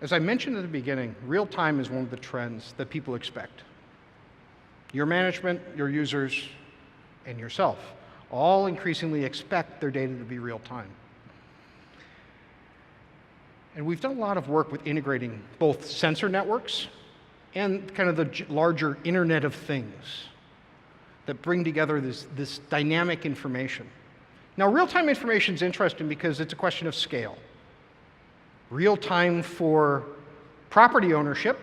As I mentioned at the beginning, real time is one of the trends that people expect. Your management, your users, and yourself all increasingly expect their data to be real time. And we've done a lot of work with integrating both sensor networks and kind of the larger Internet of Things that bring together this dynamic information. Now, real-time information is interesting because it's a question of scale. Real time for property ownership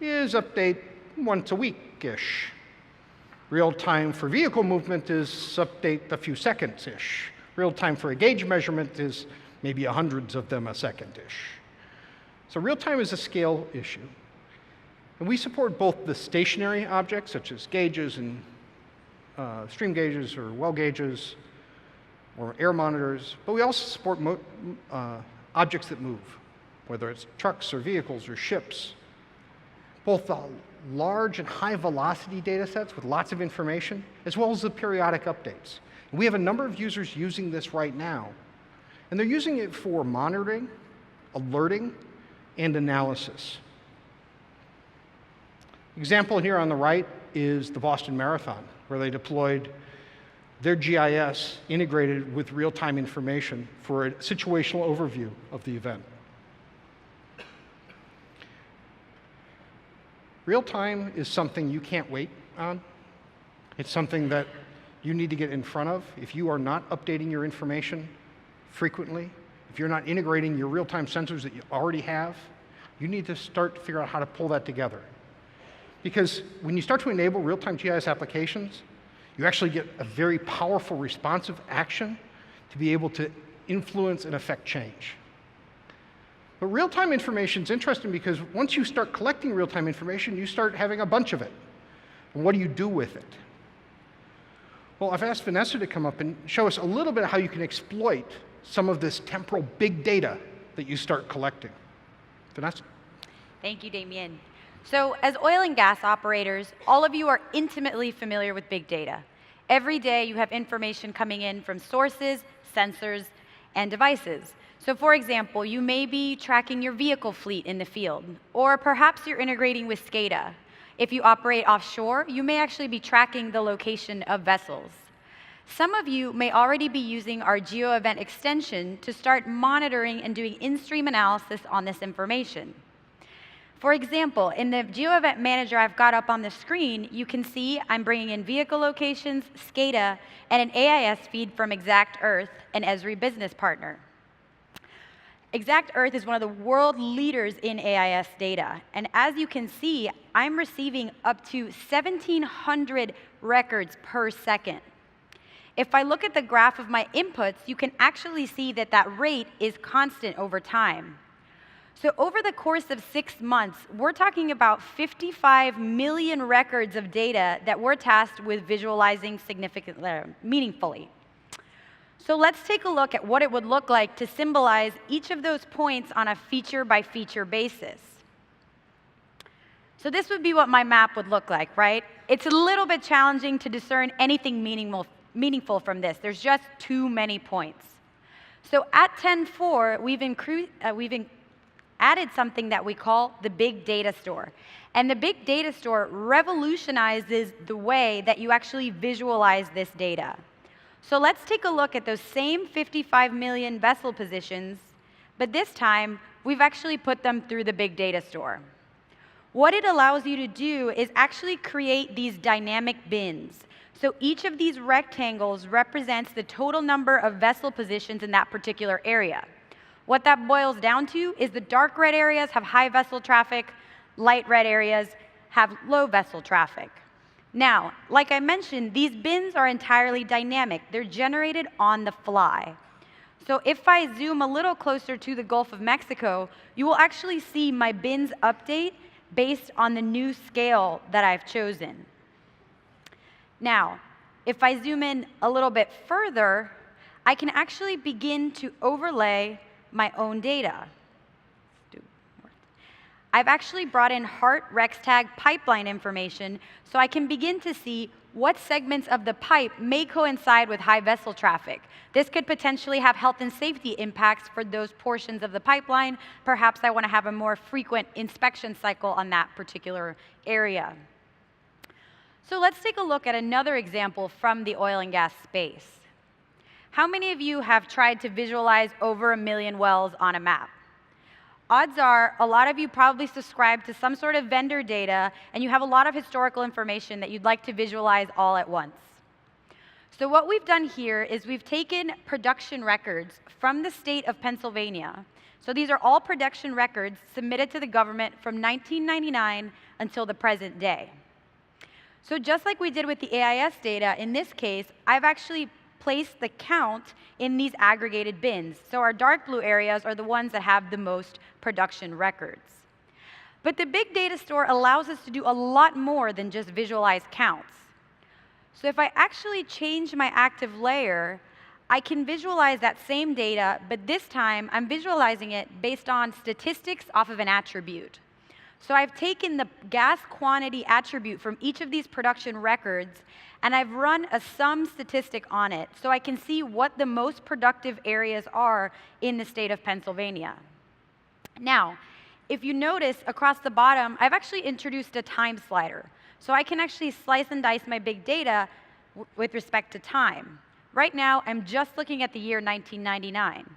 is update once a week-ish. Real time for vehicle movement is update a few seconds-ish. Real time for a gauge measurement is maybe hundreds of them a second-ish. So real time is a scale issue. And we support both the stationary objects, such as gauges and stream gauges or well gauges or air monitors, but we also support objects that move, whether it's trucks or vehicles or ships. Both the large and high velocity data sets with lots of information, as well as the periodic updates. And we have a number of users using this right now, and they're using it for monitoring, alerting, and analysis. Example here on the right is the Boston Marathon, where they deployed their GIS integrated with real-time information for a situational overview of the event. Real-time is something you can't wait on. It's something that you need to get in front of. If you are not updating your information frequently, if you're not integrating your real-time sensors that you already have, you need to start to figure out how to pull that together. Because when you start to enable real-time GIS applications, you actually get a very powerful responsive action to be able to influence and affect change. But real-time information is interesting because once you start collecting real-time information, you start having a bunch of it. And what do you do with it? Well, I've asked Vanessa to come up and show us a little bit of how you can exploit some of this temporal big data that you start collecting. Vanessa? Thank you, Damien. So as oil and gas operators, all of you are intimately familiar with big data. Every day you have information coming in from sources, sensors, and devices. So for example, you may be tracking your vehicle fleet in the field, or perhaps you're integrating with SCADA. If you operate offshore, you may actually be tracking the location of vessels. Some of you may already be using our Geo Event extension to start monitoring and doing in-stream analysis on this information. For example, in the Geo Event Manager I've got up on the screen, you can see I'm bringing in vehicle locations, SCADA, and an AIS feed from ExactEarth, an Esri business partner. ExactEarth is one of the world leaders in AIS data, and as you can see, I'm receiving up to 1,700 records per second. If I look at the graph of my inputs, you can actually see that that rate is constant over time. So over the course of 6 months, we're talking about 55 million records of data that we're tasked with visualizing meaningfully. So let's take a look at what it would look like to symbolize each of those points on a feature-by-feature basis. So this would be what my map would look like, right? It's a little bit challenging to discern anything meaningful from this. There's just too many points. So at 10.4, we've added something that we call the Big Data Store. And the Big Data Store revolutionizes the way that you actually visualize this data. So let's take a look at those same 55 million vessel positions, but this time, we've actually put them through the Big Data Store. What it allows you to do is actually create these dynamic bins. So each of these rectangles represents the total number of vessel positions in that particular area. What that boils down to is the dark red areas have high vessel traffic, light red areas have low vessel traffic. Now, like I mentioned, these bins are entirely dynamic. They're generated on the fly. So if I zoom a little closer to the Gulf of Mexico, you will actually see my bins update based on the new scale that I've chosen. Now, if I zoom in a little bit further, I can actually begin to overlay my own data. I've actually brought in HART RexTag pipeline information so I can begin to see what segments of the pipe may coincide with high vessel traffic. This could potentially have health and safety impacts for those portions of the pipeline. Perhaps I want to have a more frequent inspection cycle on that particular area. So let's take a look at another example from the oil and gas space. How many of you have tried to visualize over 1 million wells on a map? Odds are a lot of you probably subscribe to some sort of vendor data, and you have a lot of historical information that you'd like to visualize all at once. So what we've done here is we've taken production records from the state of Pennsylvania. So these are all production records submitted to the government from 1999 until the present day. So just like we did with the AIS data, in this case, I've actually placed the count in these aggregated bins. So our dark blue areas are the ones that have the most production records. But the big data store allows us to do a lot more than just visualize counts. So if I actually change my active layer, I can visualize that same data, but this time I'm visualizing it based on statistics off of an attribute. So I've taken the gas quantity attribute from each of these production records, and I've run a sum statistic on it so I can see what the most productive areas are in the state of Pennsylvania. Now, if you notice across the bottom, I've actually introduced a time slider. So I can actually slice and dice my big data with respect to time. Right now, I'm just looking at the year 1999.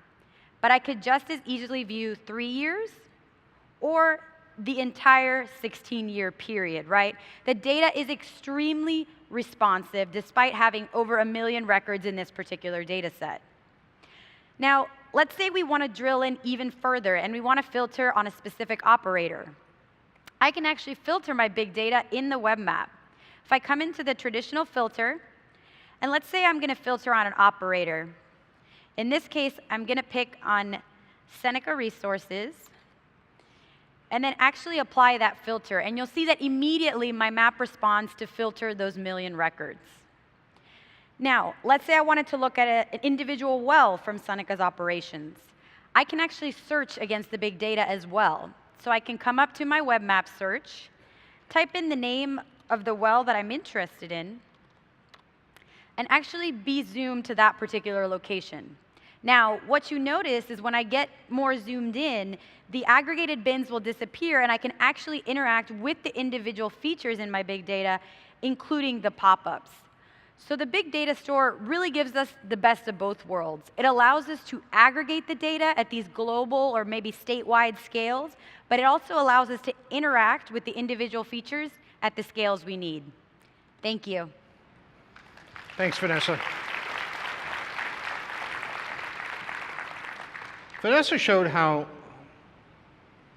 But I could just as easily view 3 years or the entire 16-year period, right? The data is extremely responsive despite having over 1 million records in this particular data set. Now, let's say we want to drill in even further and we want to filter on a specific operator. I can actually filter my big data in the web map. If I come into the traditional filter, and let's say I'm going to filter on an operator. In this case, I'm going to pick on Seneca Resources, and then actually apply that filter. And you'll see that immediately my map responds to filter those 1 million records. Now, let's say I wanted to look at an individual well from Seneca's operations. I can actually search against the big data as well. So I can come up to my web map search, type in the name of the well that I'm interested in, and actually be zoomed to that particular location. Now, what you notice is when I get more zoomed in, the aggregated bins will disappear, and I can actually interact with the individual features in my big data, including the pop-ups. So the big data store really gives us the best of both worlds. It allows us to aggregate the data at these global or maybe statewide scales, but it also allows us to interact with the individual features at the scales we need. Thank you. Thanks, Vanessa. Vanessa showed how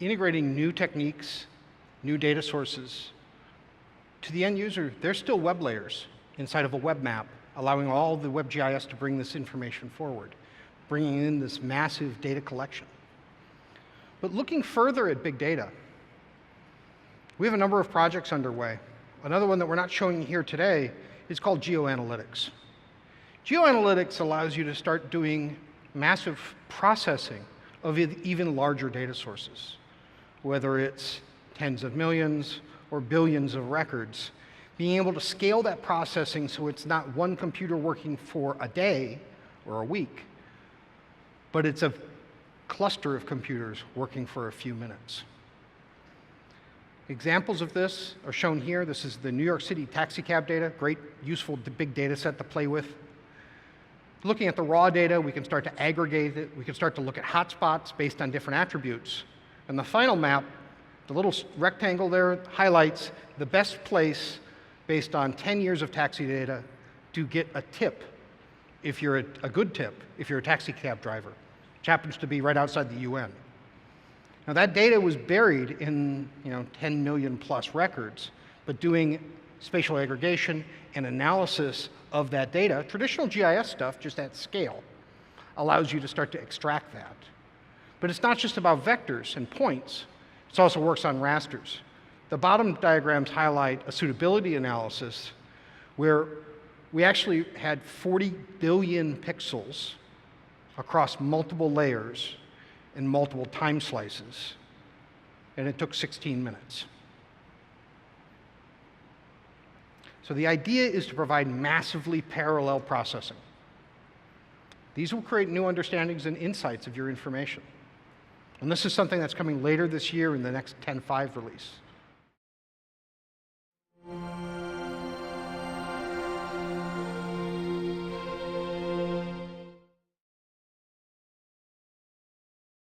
integrating new techniques, new data sources, to the end user, they're still web layers inside of a web map, allowing all the web GIS to bring this information forward, bringing in this massive data collection. But looking further at big data, we have a number of projects underway. Another one that we're not showing here today is called Geo Analytics. Geo Analytics allows you to start doing massive processing of even larger data sources, whether it's tens of millions or billions of records. Being able to scale that processing so it's not one computer working for a day or a week, but it's a cluster of computers working for a few minutes. Examples of this are shown here. This is the New York City taxi cab data, great, useful big data set to play with. Looking at the raw data, we can start to aggregate it. We can start to look at hotspots based on different attributes. And the final map, the little rectangle there, highlights the best place based on 10 years of taxi data to get a tip, if you're a good tip, if you're a taxi cab driver, which happens to be right outside the UN. Now that data was buried in 10 million plus records, but doing spatial aggregation and analysis of that data, traditional GIS stuff just at scale, allows you to start to extract that. But it's not just about vectors and points, it also works on rasters. The bottom diagrams highlight a suitability analysis where we actually had 40 billion pixels across multiple layers and multiple time slices. and it took 16 minutes. So the idea is to provide massively parallel processing. These will create new understandings and insights of your information. And this is something that's coming later this year in the next 10.5 release.